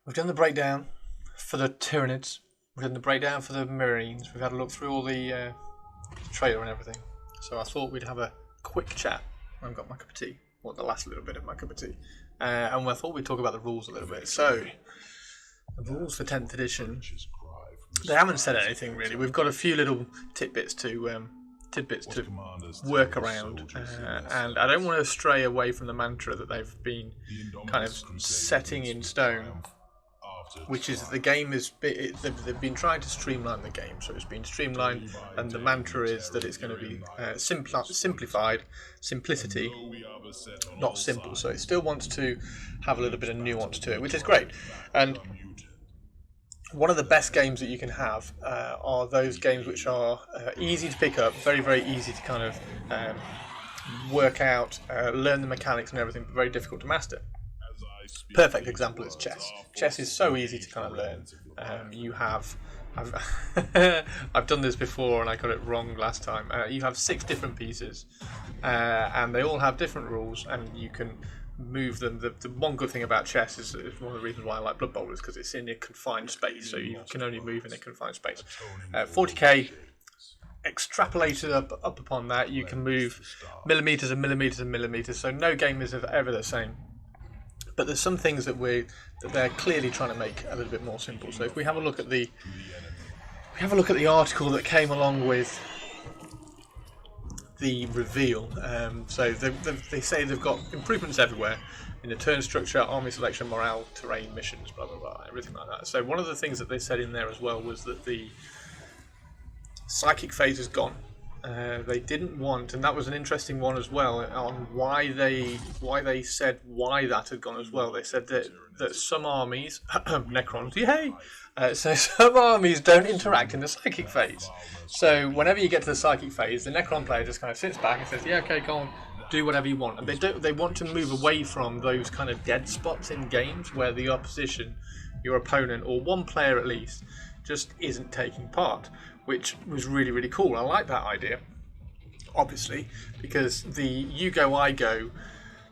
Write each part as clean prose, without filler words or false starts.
We've done the breakdown for the Tyranids. We've done the breakdown for the Marines. We've had a look through all the trailer and everything. So I thought we'd have a quick chat. I've got my cup of tea. Well, the last little bit of my cup of tea. And I thought we'd talk about the rules a little bit. So, the rules for 10th edition. They haven't said anything really. We've got a few little tidbits to work around, and I don't want to stray away from the mantra that they've been kind of setting in stone, which is that the game is they've been trying to streamline the game, so it's been streamlined, and the mantra is that it's going to be simplified, simplicity, not simple. So it still wants to have a little bit of nuance to it, which is great. And one of the best games that you can have are those games which are easy to pick up, very, very easy to kind of work out, learn the mechanics and everything, but very difficult to master. Perfect example is chess. Chess is so easy to kind of learn. I've done this before and I got it wrong last time. You have 6 different pieces, and they all have different rules, and you can move them. The one good thing about chess is one of the reasons why I like Blood Bowl is because it's in a confined space, so you can only move in a confined space. 40k extrapolated up upon that, you can move millimeters and millimeters and millimeters, so no game is ever the same. But there's some things that they're clearly trying to make a little bit more simple. So if we have a look at the article that came along with the reveal, so they say they've got improvements everywhere in the turn structure, army selection, morale, terrain, missions, blah blah blah, everything like that. So one of the things that they said in there as well was that the psychic phase is gone. They didn't want, and that was an interesting one as well, on why they said why that had gone as well. They said that some armies, Necrons, yay! So some armies don't interact in the psychic phase. So whenever you get to the psychic phase, the Necron player just kind of sits back and says, "Yeah, okay, go on, do whatever you want." And they want to move away from those kind of dead spots in games where the opposition, your opponent, or one player at least, just isn't taking part, which was really, really cool. I like that idea, obviously, because the you go, I go,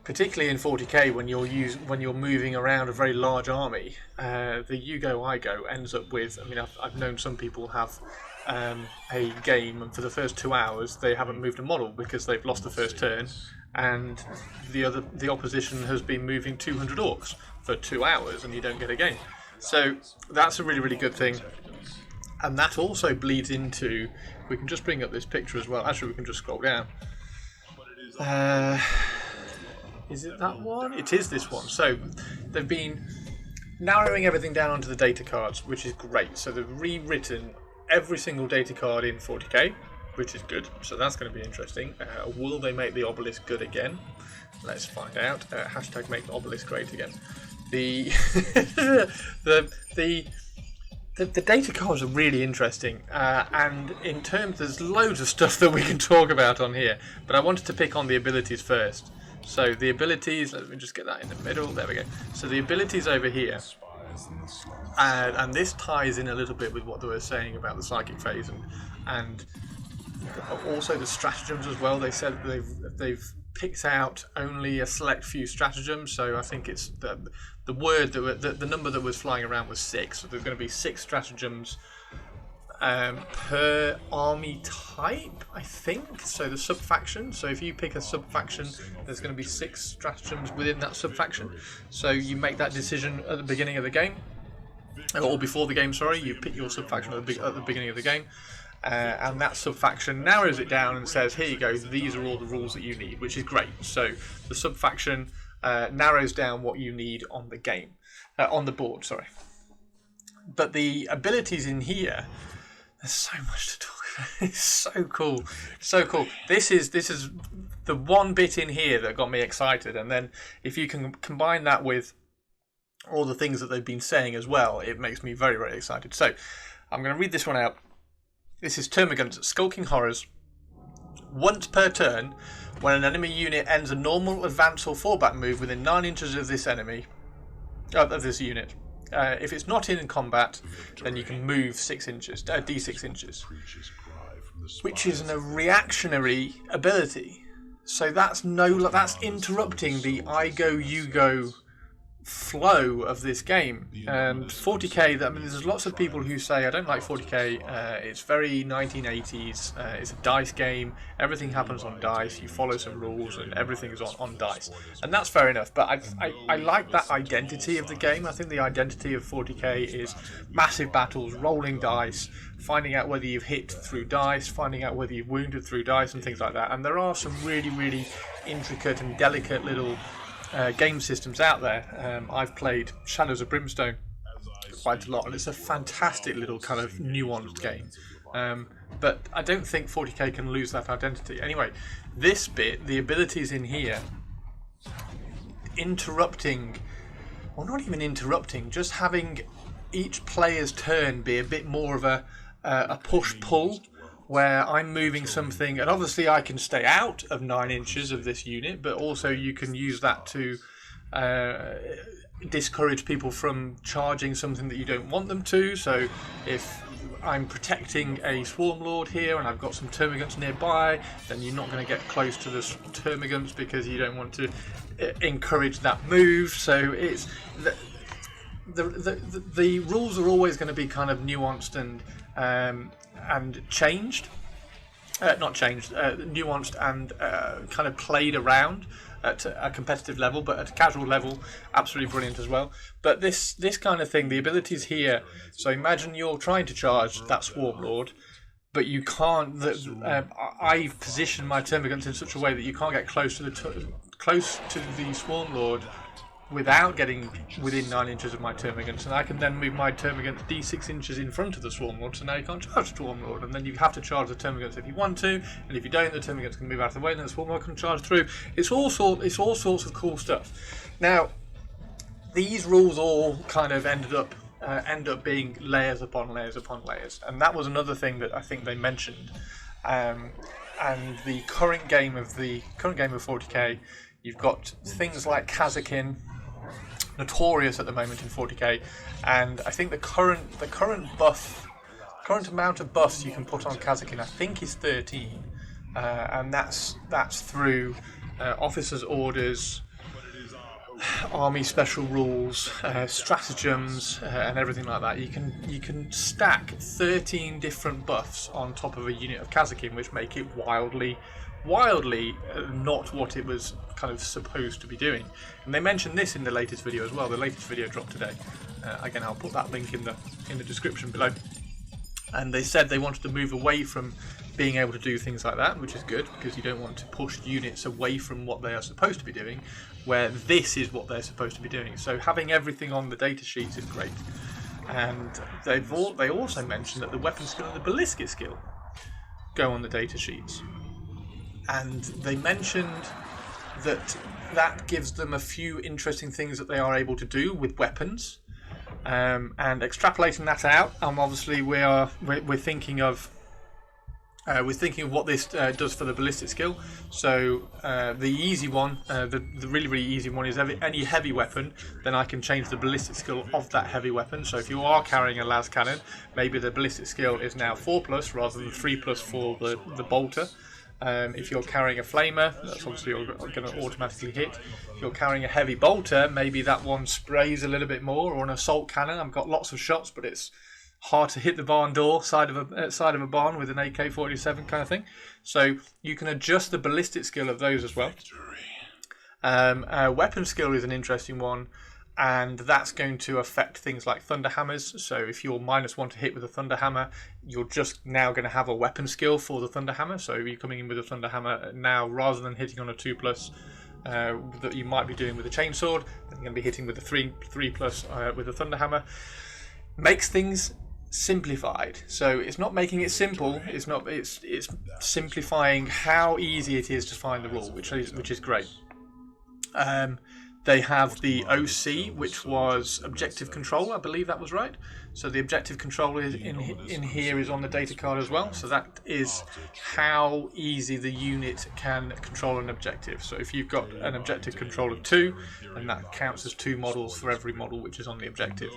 particularly in 40k when you're moving around a very large army, the you go, I go ends up with, I mean, I've known some people have a game and for the first 2 hours they haven't moved a model because they've lost the first turn, and the opposition has been moving 200 orcs for 2 hours and you don't get a game. So that's a really, really good thing. And that also bleeds into, we can just bring up this picture as well. Actually, we can just scroll down. Is it that one? It is this one. So they've been narrowing everything down onto the data cards, which is great. So they've rewritten every single data card in 40k, which is good. So that's going to be interesting. Will they make the obelisk good again? Let's find out. Hashtag make the obelisk great again. The The data cards are really interesting, and in terms, there's loads of stuff that we can talk about on here, but I wanted to pick on the abilities first. So the abilities, let me just get that in the middle, there we go. So the abilities over here, and this ties in a little bit with what they were saying about the psychic phase, and also the stratagems as well. They said they've picked out only a select few stratagems, so I think it's the word the number that was flying around was 6. So there's going to be 6 stratagems per army type, I think. So the sub-faction. So if you pick a sub-faction, there's going to be 6 stratagems within that sub-faction. So you make that decision at the beginning of the game, or before the game. Sorry, you pick your sub-faction at the beginning of the game. And that sub-faction narrows it down and says, here you go, these are all the rules that you need, which is great. So the sub-faction narrows down what you need on the game, on the board, sorry. But the abilities in here, there's so much to talk about. It's so cool, so cool. This is the one bit in here that got me excited, and then if you can combine that with all the things that they've been saying as well, it makes me very, very excited. So I'm going to read this one out. This is Termagant's Skulking Horrors. Once per turn, when an enemy unit ends a normal advance or fallback move within 9 inches of this unit, if it's not in combat, then you can move 6 inches, d6 inches, which is a reactionary ability. So that's interrupting the I go, you go flow of this game. And 40k, I mean, there's lots of people who say I don't like 40k, it's very 1980s, it's a dice game, everything happens on dice, you follow some rules and everything is on dice, and that's fair enough, but I like that identity of the game. I think the identity of 40k is massive battles, rolling dice, finding out whether you've hit through dice, finding out whether you've wounded through dice and things like that. And there are some really intricate and delicate little game systems out there. I've played Shadows of Brimstone quite a lot, and it's a fantastic little kind of nuanced game. But I don't think 40k can lose that identity. Anyway, this bit, the abilities in here, interrupting, or not even interrupting, just having each player's turn be a bit more of a push-pull, where I'm moving something, and obviously I can stay out of 9 inches of this unit, but also you can use that to discourage people from charging something that you don't want them to. So if I'm protecting a Swarm Lord here and I've got some Termagants nearby, then you're not going to get close to the Termagants because you don't want to encourage that move. So it's the rules are always going to be kind of nuanced and changed, nuanced and kind of played around at a competitive level, but at a casual level, absolutely brilliant as well. But this kind of thing, the abilities here. So imagine you're trying to charge that Swarm Lord, but you can't. I've positioned my Termagants in such a way that you can't get close to the Swarm Lord without getting within 9 inches of my Termagants, and I can then move my Termagants d6 inches in front of the Swarm Lord, so now you can't charge the Swarm Lord, and then you have to charge the Termagants if you want to, and if you don't, the Termagants can move out of the way, and then the Swarm Lord can charge through. It's all sorts of cool stuff. Now, these rules all kind of end up being layers upon layers upon layers, and that was another thing that I think they mentioned. And the current game of 40k, you've got things like Kazakin, notorious at the moment in 40k, and I think the current amount of buffs you can put on Kazakin, I think, is 13, and that's through officers' orders, army special rules, stratagems, and everything like that. You can stack 13 different buffs on top of a unit of Kazakin, which make it wildly not what it was kind of supposed to be doing. And they mentioned this in the latest video as well. The latest video dropped today. Again, I'll put that link in the description below. And they said they wanted to move away from being able to do things like that, which is good, because you don't want to push units away from what they are supposed to be doing, where this is what they're supposed to be doing. So having everything on the data sheets is great. And they also mentioned that the weapon skill and the ballistic skill go on the data sheets. And they mentioned that gives them a few interesting things that they are able to do with weapons, and extrapolating that out. Obviously, we're thinking of what this does for the ballistic skill. So the easy one, the really easy one, is any heavy weapon. Then I can change the ballistic skill of that heavy weapon. So if you are carrying a las cannon, maybe the ballistic skill is now 4+ rather than 3+ for the bolter. If you're carrying a flamer, that's obviously going to automatically hit. If you're carrying a heavy bolter, maybe that one sprays a little bit more, or an assault cannon. I've got lots of shots, but it's hard to hit the barn door side of a barn with an AK-47 kind of thing. So you can adjust the ballistic skill of those as well. Weapon skill is an interesting one, and that's going to affect things like thunder hammers. So if you're -1 to hit with a thunder hammer, you're just now going to have a weapon skill for the thunder hammer. So if you're coming in with a thunder hammer now, rather than hitting on a 2+ that you might be doing with a chainsword, then you're going to be hitting with a 3+ with a thunder hammer. Makes things simplified. So it's not making it simple. It's simplifying how easy it is to find the rule, which is great. They have the OC, which was objective control. I believe that was right. So the objective control is in here is on the data card as well. So that is how easy the unit can control an objective. So if you've got an objective control of 2, then that counts as 2 models for every model which is on the objective.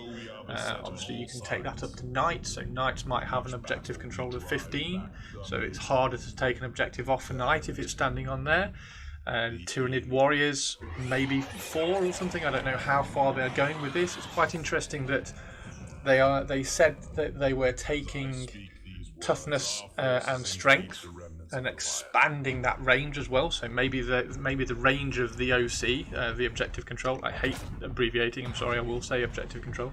Obviously, you can take that up to knights. So knights might have an objective control of 15. So it's harder to take an objective off a knight if it's standing on there. Tyranid Warriors, maybe 4 or something. I don't know how far they're going with this. It's quite interesting that they said that they were taking toughness and strength and expanding that range as well. So maybe the range of the OC, the objective control. I hate abbreviating. I'm sorry. I will say objective control.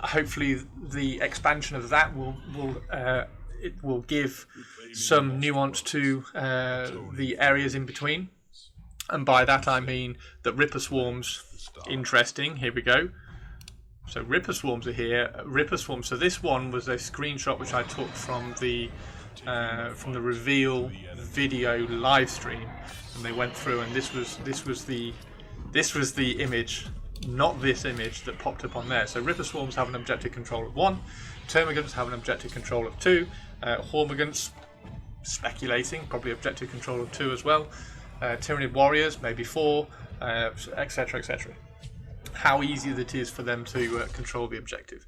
Hopefully, the expansion of that will give some nuance to the areas in between, and by that I mean that Ripper Swarms. Interesting. Here we go. So Ripper Swarms are here. Ripper Swarms. So this one was a screenshot which I took from the reveal video live stream, and they went through, and this was the image, not this image that popped up on there. So Ripper Swarms have an objective control of 1, Termagants have an objective control of 2, Hormagants, speculating, probably objective control of 2 as well, Tyranid Warriors maybe 4, etc, etc. How easy it is for them to control the objective.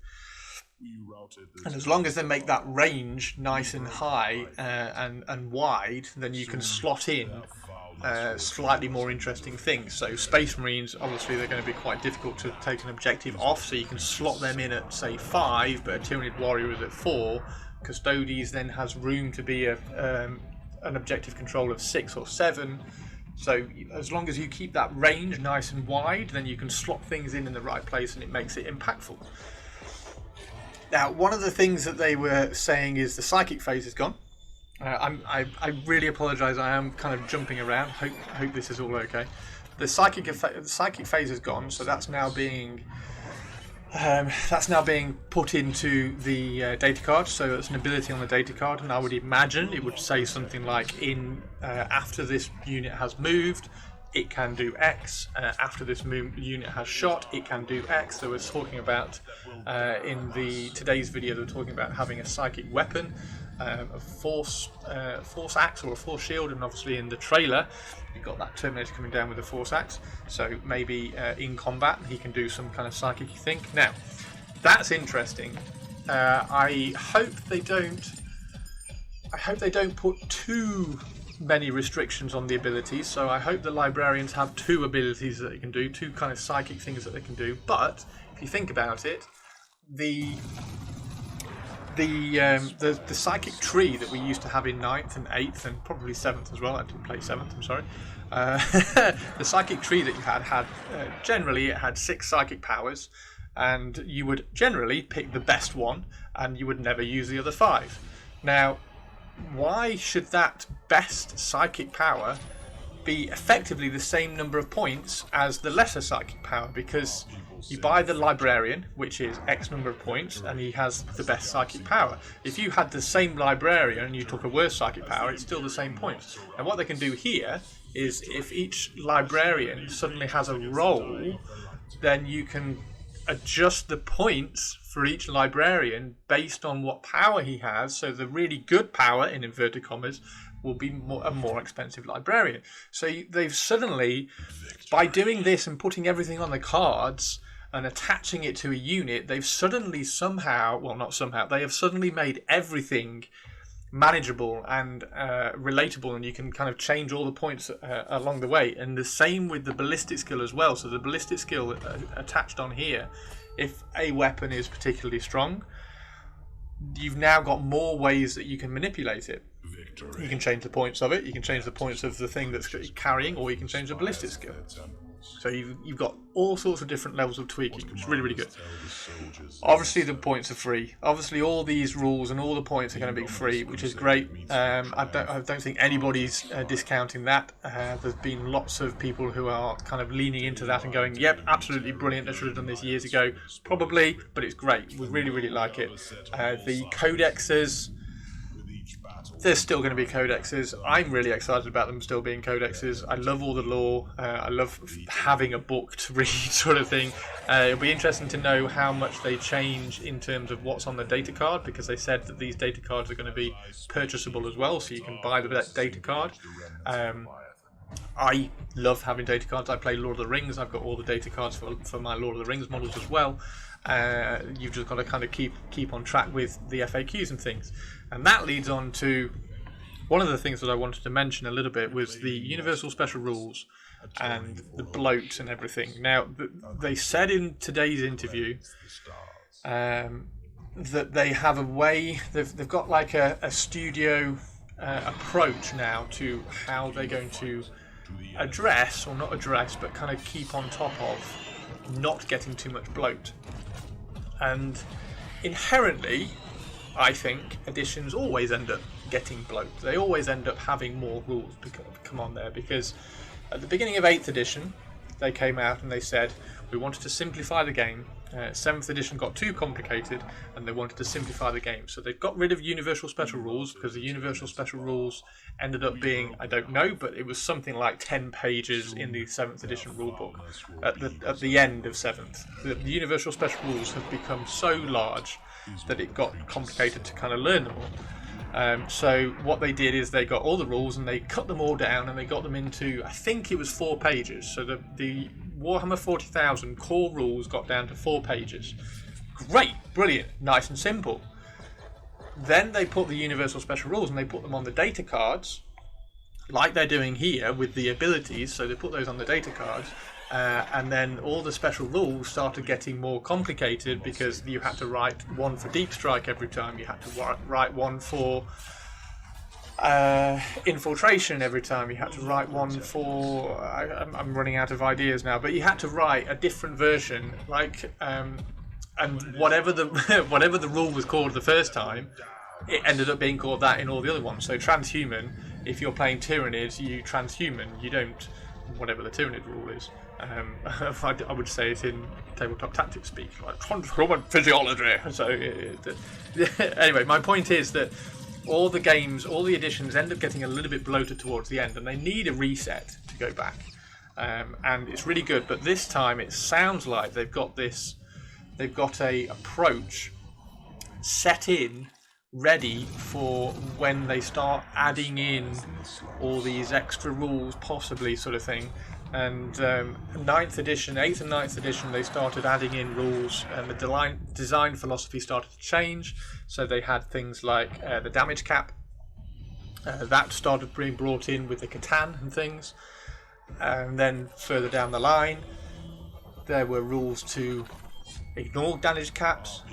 And as long as they make that range nice and high and wide, then you can slot in slightly more interesting things. So Space Marines, obviously they're going to be quite difficult to take an objective off, so you can slot them in at say 5, but a Tyranid Warrior is at 4. Custodes then has room to be an objective control of 6 or 7. So as long as you keep that range nice and wide, then you can slot things in the right place and it makes it impactful. Now, one of the things that they were saying is the psychic phase is gone. I really apologise. I am kind of jumping around. Hope this is all okay. The psychic phase is gone, so that's now being put into the data card. So it's an ability on the data card, and I would imagine it would say something like after this unit has moved, it can do X. After this unit has shot, it can do X. They were talking about in today's video. They were talking about having a psychic weapon, a force axe or a force shield, and obviously in the trailer you've got that Terminator coming down with a force axe. So maybe in combat he can do some kind of psychic thing. Now that's interesting. I hope they don't put too many restrictions on the abilities, so I hope the librarians have 2 abilities that they can do, 2 kind of psychic things that they can do. But if you think about it, the psychic tree that we used to have in 9th and 8th and probably 7th as well, I didn't play 7th, I'm sorry, the psychic tree that you had generally it had 6 psychic powers, and you would generally pick the best one and you would never use the other 5. Now why should that best psychic power be effectively the same number of points as the lesser psychic power? Because you buy the librarian, which is X number of points, and he has the best psychic power. If you had the same librarian and you took a worse psychic power, it's still the same points. And what they can do here is if each librarian suddenly has a role, then you can adjust the points for each librarian based on what power he has. So the really good power, in inverted commas, will be a more expensive librarian. So they've suddenly, by doing this and putting everything on the cards and attaching it to a unit, they've suddenly they have suddenly made everything manageable and relatable, and you can kind of change all the points along the way. And the same with the ballistic skill as well. So the ballistic skill attached on here, if a weapon is particularly strong, you've now got more ways that you can manipulate it. Victory. You can change the points of it, you can change the points of the thing that's carrying, or you can change the ballistic skill. So you've got all sorts of different levels of tweaking, which is really, really good. Obviously the points are free. Obviously all these rules and all the points are going to be free, which is great. I don't think anybody's discounting that. There's been lots of people who are kind of leaning into that and going, yep, absolutely brilliant, I should have done this years ago. Probably, but it's great. We really, really like it. The codexes, there's still going to be codexes. I'm really excited about them still being codexes. I love all the lore. I love having a book to read, sort of thing. It'll be interesting to know how much they change in terms of what's on the data card, because they said that these data cards are going to be purchasable as well, so you can buy the data card. I love having data cards. I play Lord of the Rings. I've got all the data cards for my Lord of the Rings models as well. You've just got to kind of keep on track with the FAQs and things. And that leads on to one of the things that I wanted to mention a little bit was the universal special rules and the bloat and everything. Now, they said in today's interview that they have a way, they've got like a studio approach now to how they're going to address, or not address, but kind of keep on top of not getting too much bloat. And inherently, I think editions always end up getting bloat. They always end up having more rules come on there, because at the beginning of 8th edition they came out and they said we wanted to simplify the game. 7th edition got too complicated and they wanted to simplify the game, so they got rid of universal special rules, because the universal special rules ended up being, I don't know, but it was something like 10 pages in the 7th edition rulebook at the end of 7th. The universal special rules have become so large that it got complicated to kind of learn them all. So what they did is they got all the rules and they cut them all down and they got them into, I think it was 4 pages. So the Warhammer 40,000 core rules got down to 4 pages. Great, brilliant, nice and simple. Then they put the universal special rules and they put them on the data cards, like they're doing here with the abilities. So they put those on the data cards, and then all the special rules started getting more complicated, because you had to write one for deep strike every time, you had to write one for infiltration every time, you had to write one for I'm running out of ideas now, but you had to write a different version, like and whatever the whatever the rule was called the first time, it ended up being called that in all the other ones. So transhuman, if you're playing Tyranids, you transhuman, you don't whatever the Tyranid rule is. I would say it in tabletop tactics speak, like transhuman physiology. So anyway, my point is that all the games, all the editions end up getting a little bit bloated towards the end, and they need a reset to go back. And it's really good, but this time it sounds like they've got a approach set in, ready for when they start adding in all these extra rules, possibly, sort of thing. And 9th edition, 8th and 9th edition, they started adding in rules, and the design philosophy started to change. So they had things like the damage cap, that started being brought in with the Catan and things. And then further down the line, there were rules to ignore damage caps,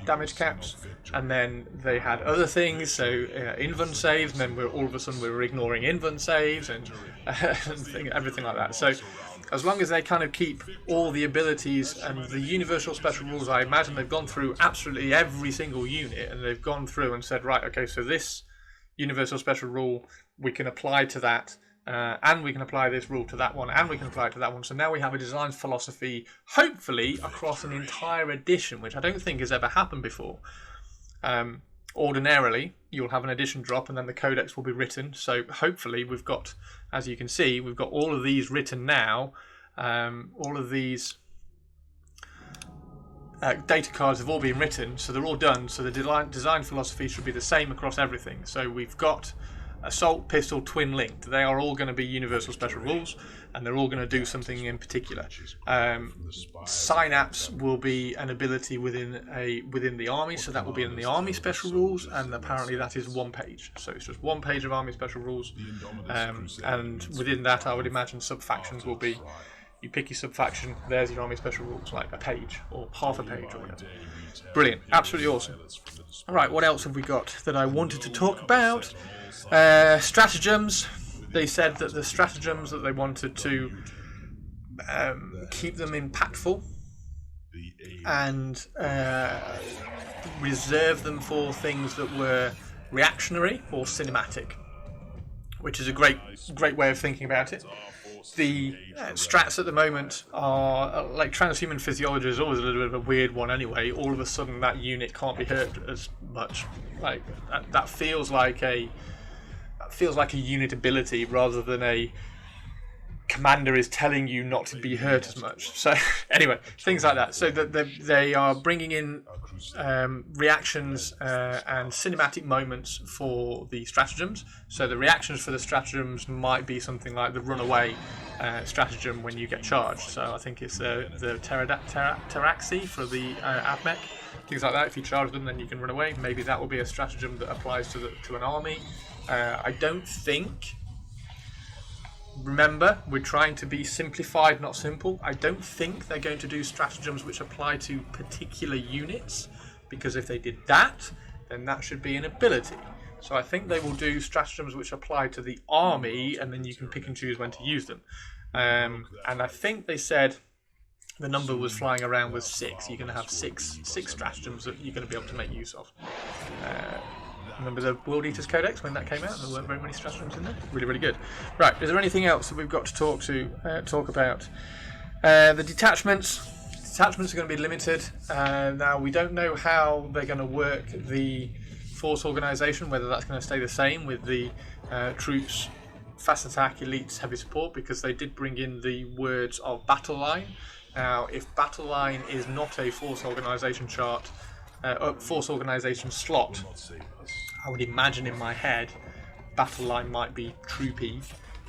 and then they had other things, so invuln saves, and then all of a sudden we were ignoring invuln saves and everything like that. So as long as they kind of keep all the abilities and the universal special rules, I imagine they've gone through absolutely every single unit, and they've gone through and said, right, okay, so this universal special rule we can apply to that, and we can apply this rule to that one, and we can apply it to that one. So now we have a design philosophy, hopefully, across an entire edition, which I don't think has ever happened before. Ordinarily, you'll have an edition drop and then the codex will be written. So hopefully we've got, as you can see, we've got all of these written now. All of these data cards have all been written, so they're all done. So the design philosophy should be the same across everything. So we've got assault, pistol, twin linked. They are all going to be universal special rules, and they're all going to do something in particular. Synapse will be an ability within the army, so that will be in the army special rules, and apparently that is 1 page. So it's just 1 page of army special rules, and within that I would imagine sub-factions will be, you pick your sub-faction, there's your army special rules, like a page or half a page or whatever. Brilliant, absolutely awesome. Alright, what else have we got that I wanted to talk about? Stratagems. They said that the stratagems that they wanted to keep them impactful and reserve them for things that were reactionary or cinematic, which is a great way of thinking about it. The strats at the moment are like transhuman physiology is always a little bit of a weird one anyway. All of a sudden that unit can't be hurt as much. Like that feels like a unit ability rather than a commander is telling you not to be hurt as much. So anyway, things like that. So that they are bringing in reactions and cinematic moments for the stratagems. So the reactions for the stratagems might be something like the runaway stratagem when you get charged. So I think it's the Taraxi for the Abmech. Things like that. If you charge them, then you can run away. Maybe that will be a stratagem that applies to an army. I don't think. Remember, we're trying to be simplified, not simple. I don't think they're going to do stratagems which apply to particular units, because if they did that, then that should be an ability. So I think they will do stratagems which apply to the army, and then you can pick and choose when to use them. And I think they said the number was flying around was 6. You're going to have six stratagems that you're going to be able to make use of. Remember the World Eaters Codex when that came out? There weren't very many stratagems in there. Really, really good. Right, is there anything else that we've got to talk about? The detachments. Detachments are going to be limited. Now, we don't know how they're going to work the force organisation, whether that's going to stay the same with the troops, fast attack, elites, heavy support, because they did bring in the words of battle line. Now, if battle line is not a force organisation chart, force organisation slot, I would imagine in my head battle line might be troopy.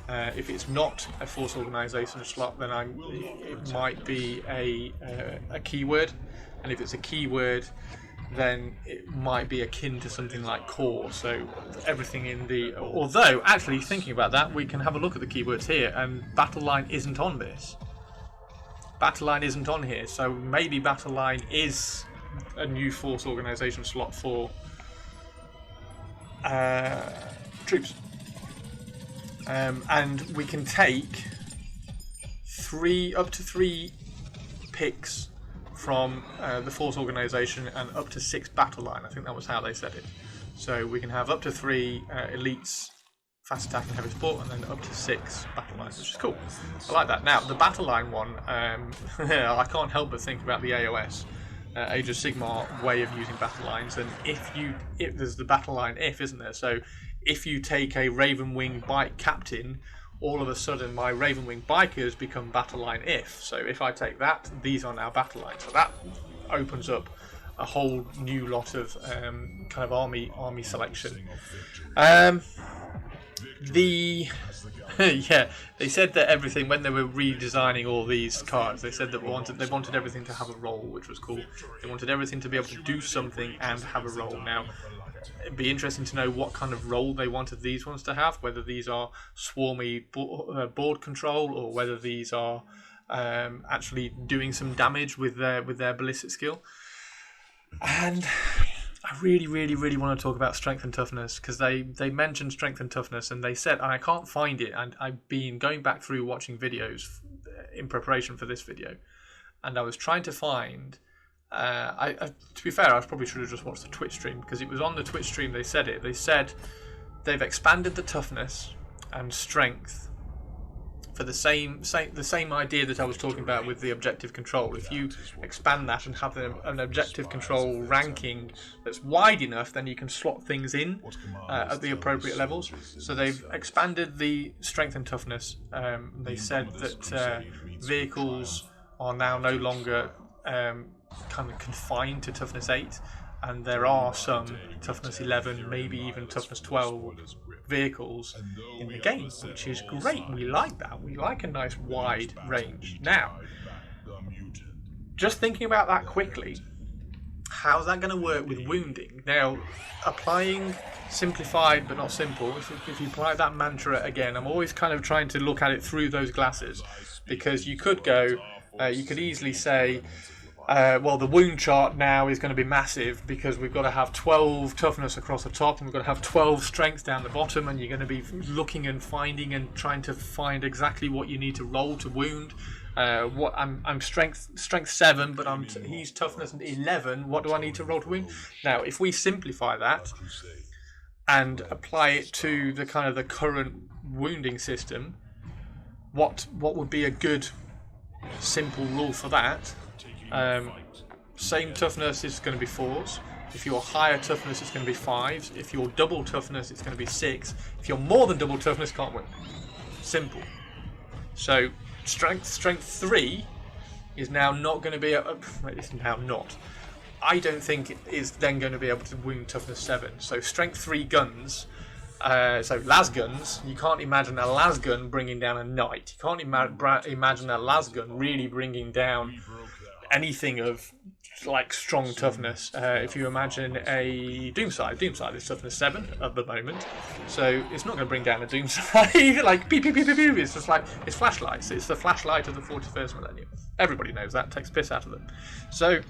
If it's not a force organisation slot, then it might be a keyword, and if it's a keyword, then it might be akin to something like core. So everything in the... Although, actually, thinking about that, we can have a look at the keywords here, and battle line isn't on this. Battle line isn't on here, so maybe battle line is a new force organisation slot for troops. And we can take up to three picks from the force organisation and up to 6 battle line. I think that was how they said it. So we can have up to 3 elites, fast attack and heavy support, and then up to 6 battle lines, which is cool. I like that. Now, the battle line one, I can't help but think about the AOS, Age of Sigmar way of using battle lines. And if there's the battle line if, isn't there? So if you take a Ravenwing bike captain, all of a sudden my Ravenwing bikers become battle line if. So if I take that, these are now battle lines. So that opens up a whole new lot of kind of army selection. Yeah, they said that everything, when they were redesigning all these cards, they said that they wanted everything to have a role, which was cool. They wanted everything to be able to do something and have a role. Now, it'd be interesting to know what kind of role they wanted these ones to have, whether these are swarmy board control, or whether these are actually doing some damage with their ballistic skill. And I really, really, really want to talk about strength and toughness, because they mentioned strength and toughness, and they said, and I can't find it, and I've been going back through watching videos in preparation for this video, and I was trying to find, to be fair, I probably should have just watched the Twitch stream, because it was on the Twitch stream they said it. They said they've expanded the toughness and strength for the same idea that I was talking about with the objective control. If you expand that and have an objective control ranking that's wide enough, then you can slot things in at the appropriate levels. So they've expanded the strength and toughness. They said that vehicles are now no longer kind of confined to toughness 8, and there are some toughness 11, maybe even toughness 12 vehicles in the game, which is great. We like that. We like a nice wide range. Now, just thinking about that quickly, how's that going to work with wounding? Now, applying simplified but not simple, if you apply that mantra again, I'm always kind of trying to look at it through those glasses, because you could easily say, well, the wound chart now is going to be massive, because we've got to have 12 toughness across the top, and we've got to have 12 strength down the bottom, and you're going to be looking and finding and trying to find exactly what you need to roll to wound. I'm strength 7, but he's toughness 11. What do I need to roll to wound? Now, if we simplify that and apply it to the kind of the current wounding system, what would be a good simple rule for that? Same toughness is going to be 4s. If you're higher toughness, it's going to be 5s. If you're double toughness, it's going to be 6. If you're more than double toughness, can't win. Simple. So strength 3 is now not going to be it's now not. I don't think it is then going to be able to wound toughness 7. So strength 3 guns. So las guns, you can't imagine a las gun bringing down a knight. You can't imagine a las gun really bringing down anything of like strong toughness. If you imagine a Doomside is toughness 7 at the moment, so it's not going to bring down a Doomside like pew pew pew pew pew. It's just like it's flashlights. It's the flashlight of the 41st millennium. Everybody knows that. Takes piss out of them. So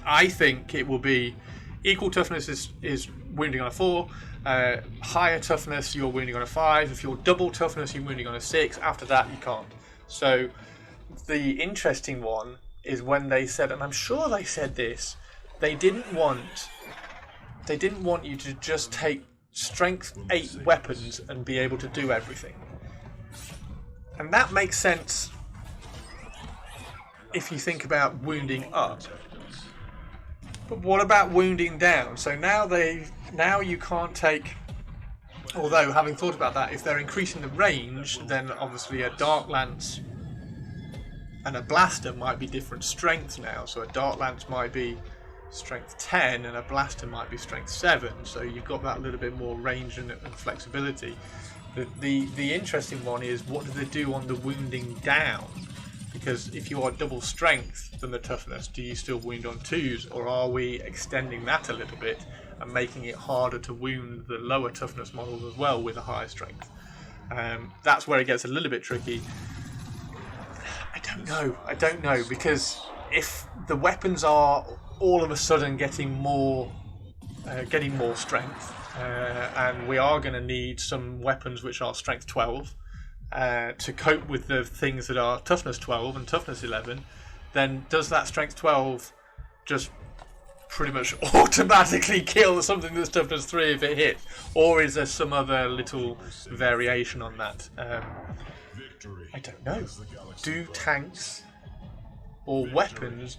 I think it will be equal toughness is wounding on a 4. Higher toughness, you're wounding on a 5. If you're double toughness, you're wounding on a 6. After that, you can't. So the interesting one is when they said, and I'm sure they said this, they didn't want you to just take strength 8 weapons and be able to do everything. And that makes sense if you think about wounding up. But what about wounding down? So now you can't take. Although, having thought about that, if they're increasing the range, then obviously a Dark Lance and a Blaster might be different strengths now. So a Dark Lance might be strength 10 and a Blaster might be strength 7. So you've got that little bit more range and flexibility. The interesting one is, what do they do on the wounding down? Because if you are double strength than the toughness, do you still wound on 2s, or are we extending that a little bit and making it harder to wound the lower toughness models as well with a higher strength? That's where it gets a little bit tricky. I don't know, because if the weapons are all of a sudden getting more strength, and we are going to need some weapons which are strength 12 to cope with the things that are toughness 12 and toughness 11, then does that strength 12 just pretty much automatically kill something that's toughness 3 if it hits, or is there some other little variation on that? I don't know. Do tanks or weapons,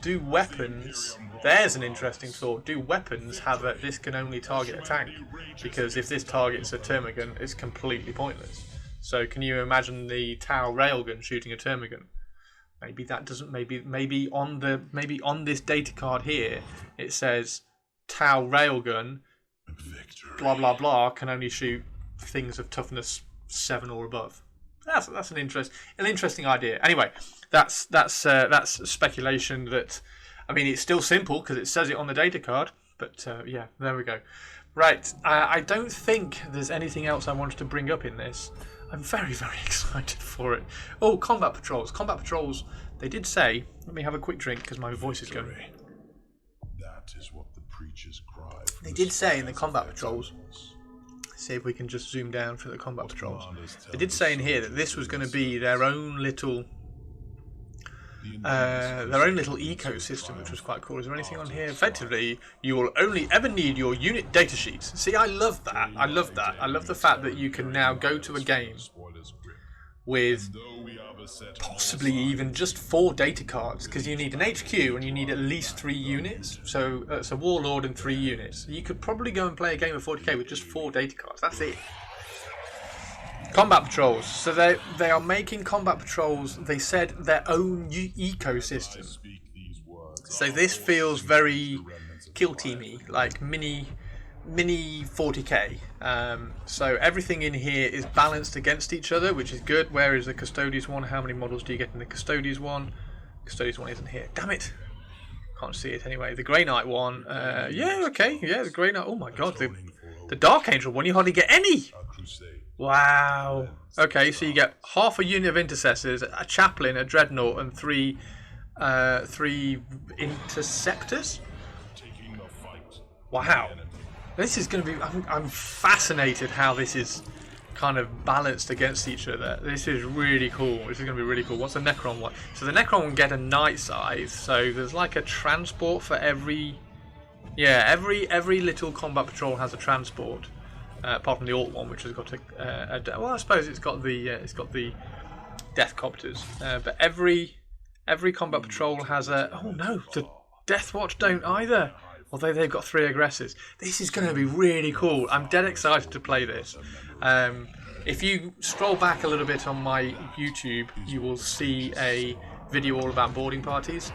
there's an interesting thought, do weapons have a, this can only target a tank? Because if this targets a Termagant, it's completely pointless. So can you imagine the Tau railgun shooting a Termagant? Maybe that doesn't. Maybe on this data card here it says Tau railgun, blah blah blah, can only shoot things of toughness 7 or above. That's an interesting idea. Anyway, that's speculation. That, I mean, it's still simple because it says it on the data card. But yeah, there we go. Right, I don't think there's anything else I wanted to bring up in this. I'm very, very excited for it. Oh, combat patrols. Combat patrols, they did say, let me have a quick drink because my voice is going. That is what the preachers cry. They did say in the combat patrols, see if we can just zoom down for the combat patrols. They did say in here that this was going to be their own little ecosystem, which was quite cool. Is there anything on here? Effectively, you will only ever need your unit data sheets. See, I love that. I love the fact that you can now go to a game with possibly even just 4 data cards, because you need an HQ and you need at least 3 units. So it's a Warlord and 3 units. You could probably go and play a game of 40k with just 4 data cards. That's it. Combat patrols. So they are making combat patrols, they said, their own ecosystem. So this feels very kill teamy, like mini 40k. So everything in here is balanced against each other, which is good. Where is the Custodes one? How many models do you get in the Custodes one? Custodes one isn't here. Damn it. Can't see it anyway. The Grey Knight one. Yeah, okay. Yeah, the Grey Knight. Oh my god. The Dark Angel one, you hardly get any. Wow. Okay, so you get half a unit of intercessors, a chaplain, a dreadnought, and 3 interceptors. Wow. This is going to be. I'm fascinated how this is kind of balanced against each other. This is really cool. This is going to be really cool. What's the Necron one? So the Necron will get a night size. So there's like a transport for every. Yeah, every little combat patrol has a transport. Apart from the Alt one, which has got well, I suppose it's got the Death Copters. But every combat patrol has a. Oh no, the Death Watch don't either. Although they've got 3 aggressors. This is going to be really cool. I'm dead excited to play this. If you scroll back a little bit on my YouTube, you will see a video all about boarding parties,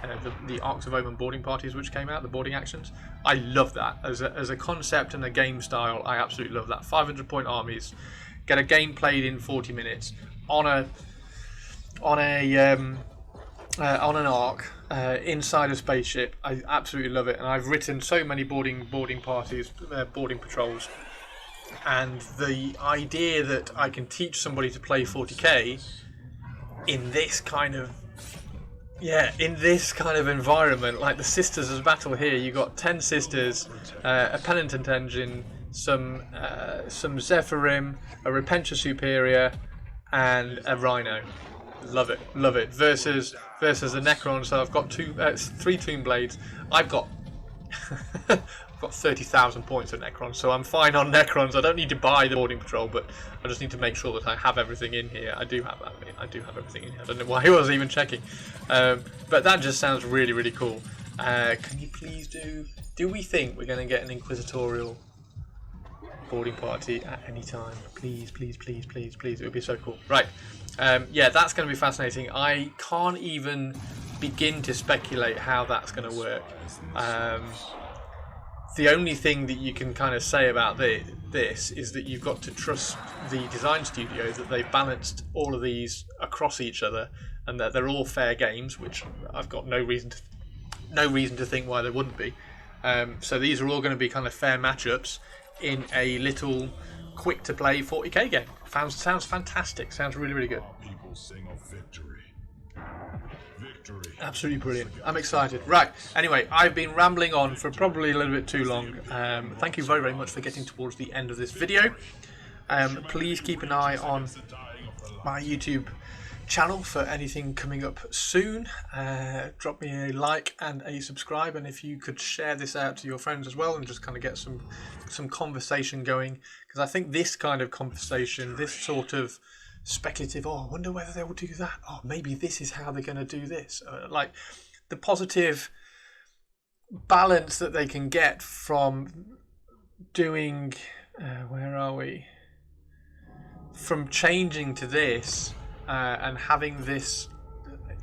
the Arcs of Omen boarding parties which came out, the boarding actions. I love that as a concept and a game style. I absolutely love that. 500-point armies, get a game played in 40 minutes on a on an ark inside a spaceship. I absolutely love it, and I've written so many boarding parties, boarding patrols, and the idea that I can teach somebody to play 40k in this kind of environment, like the Sisters of Battle here. You got 10 sisters, a penitent engine, some Zephyrim, a Repentia Superior, and a Rhino. Love it. Versus the Necron. So I've got 3 Tomb Blades. I've got 30,000 points at Necron, so I'm fine on Necrons. I don't need to buy the boarding patrol, but I just need to make sure that I have everything in here. I do have everything in here. I don't know why I was even checking, but that just sounds really, really cool. Can you please do we think we're going to get an inquisitorial boarding party at any time? Please. It would be so cool. Right. Yeah, that's going to be fascinating. I can't even begin to speculate how that's going to work. The only thing that you can kind of say about this is that you've got to trust the design studio that they've balanced all of these across each other, and that they're all fair games, which I've got no reason to think why they wouldn't be. So these are all going to be kind of fair matchups in a little quick to play 40k game. Sounds fantastic. Sounds really, really good. People sing of victory. Absolutely brilliant. I'm excited. Right. Anyway, I've been rambling on for probably a little bit too long. Thank you very, very much for getting towards the end of this video. Please keep an eye on my YouTube channel for anything coming up soon. Drop me a like and a subscribe, and if you could share this out to your friends as well and just kind of get some conversation going, because I think this kind of conversation, this sort of speculative, I wonder whether they will do that, maybe this is how they're going to do this, like the positive balance that they can get from doing where are we, from changing to this and having this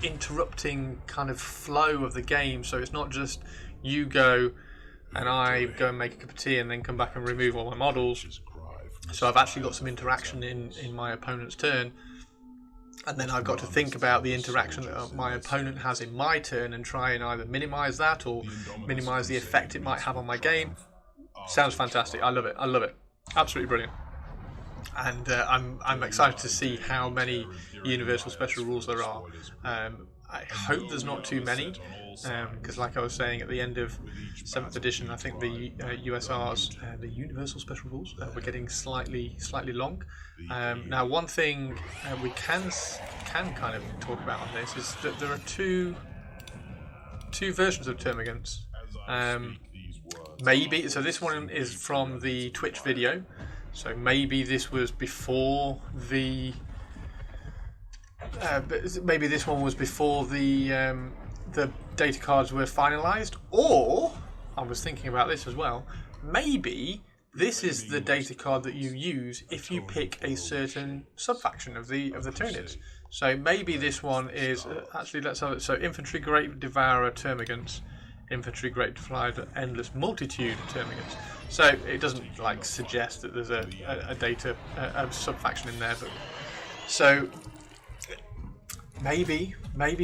interrupting kind of flow of the game, so it's not just you go and I go and make a cup of tea and then come back and remove all my models. So I've actually got some interaction in my opponent's turn, and then I've got to think about the interaction that my opponent has in my turn and try and either minimise that or minimise the effect it might have on my game. Sounds fantastic. I love it. Absolutely brilliant. And I'm excited to see how many universal special rules there are. I hope there's not too many, because like I was saying, at the end of 7th edition, I think the USRs, the Universal Special Rules, were getting slightly long. Now, one thing we can kind of talk about on this is that there are two versions of Termagants. Maybe, so this one is from the Twitch video, so maybe this was before the... maybe this one was before the data cards were finalised, or I was thinking about this as well. Maybe this is the data card that you use if you pick a certain subfaction of the Tyranids. So maybe this one is actually, let's have it. So Infantry Great Devourer Termagants, Infantry Great Devourer Endless Multitude Termagants. So it doesn't like suggest that there's a subfaction in there, but so. Maybe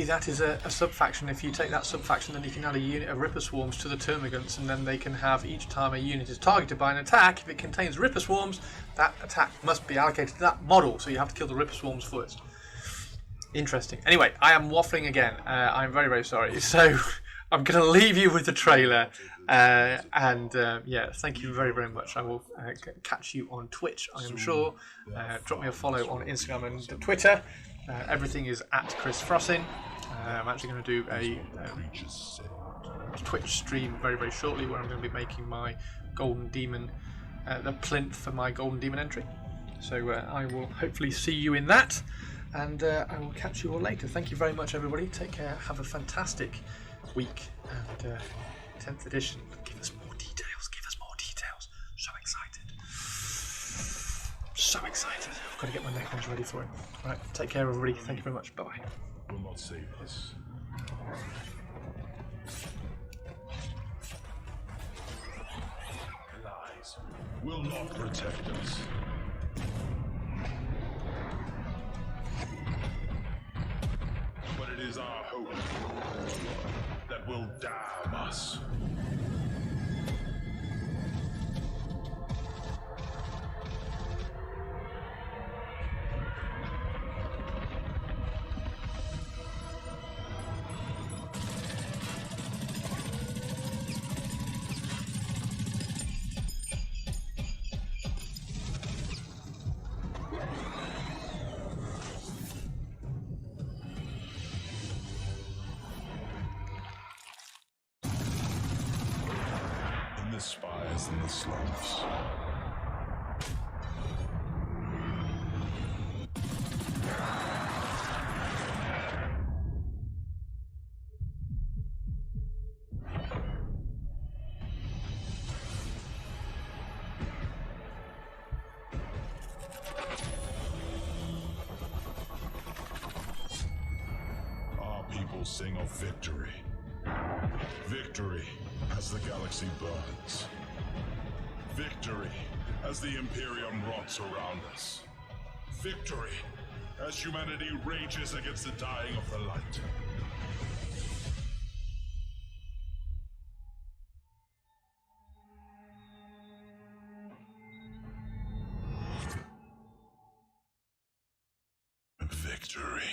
that is a subfaction. If you take that subfaction, then you can add a unit of Ripper Swarms to the Termagants, and then they can have, each time a unit is targeted by an attack, if it contains Ripper Swarms, that attack must be allocated to that model, so you have to kill the Ripper Swarms first. Interesting. Anyway, I am waffling again. I'm very, very sorry. So I'm going to leave you with the trailer, yeah, thank you very, very much. I will catch you on Twitch, I am sure. Drop me a follow on Instagram and Twitter. Everything is at Chris Frossin. I'm actually going to do a Twitch stream very, very shortly where I'm going to be making my Golden Demon, the plinth for my Golden Demon entry. So I will hopefully see you in that, and I will catch you all later. Thank you very much, everybody. Take care. Have a fantastic week. And 10th edition. Give us more details. So excited. So excited. I've got to get my Necrons ready for it. Right, take care, everybody. Thank you very much. Bye-bye. Will not save us. Lies will not protect us. But it is our hope. hope that will damn us. The spires and the slopes. Our people sing of victory. Victory as the galaxy burns. Victory as the Imperium rots around us. Victory as humanity rages against the dying of the light. Victory.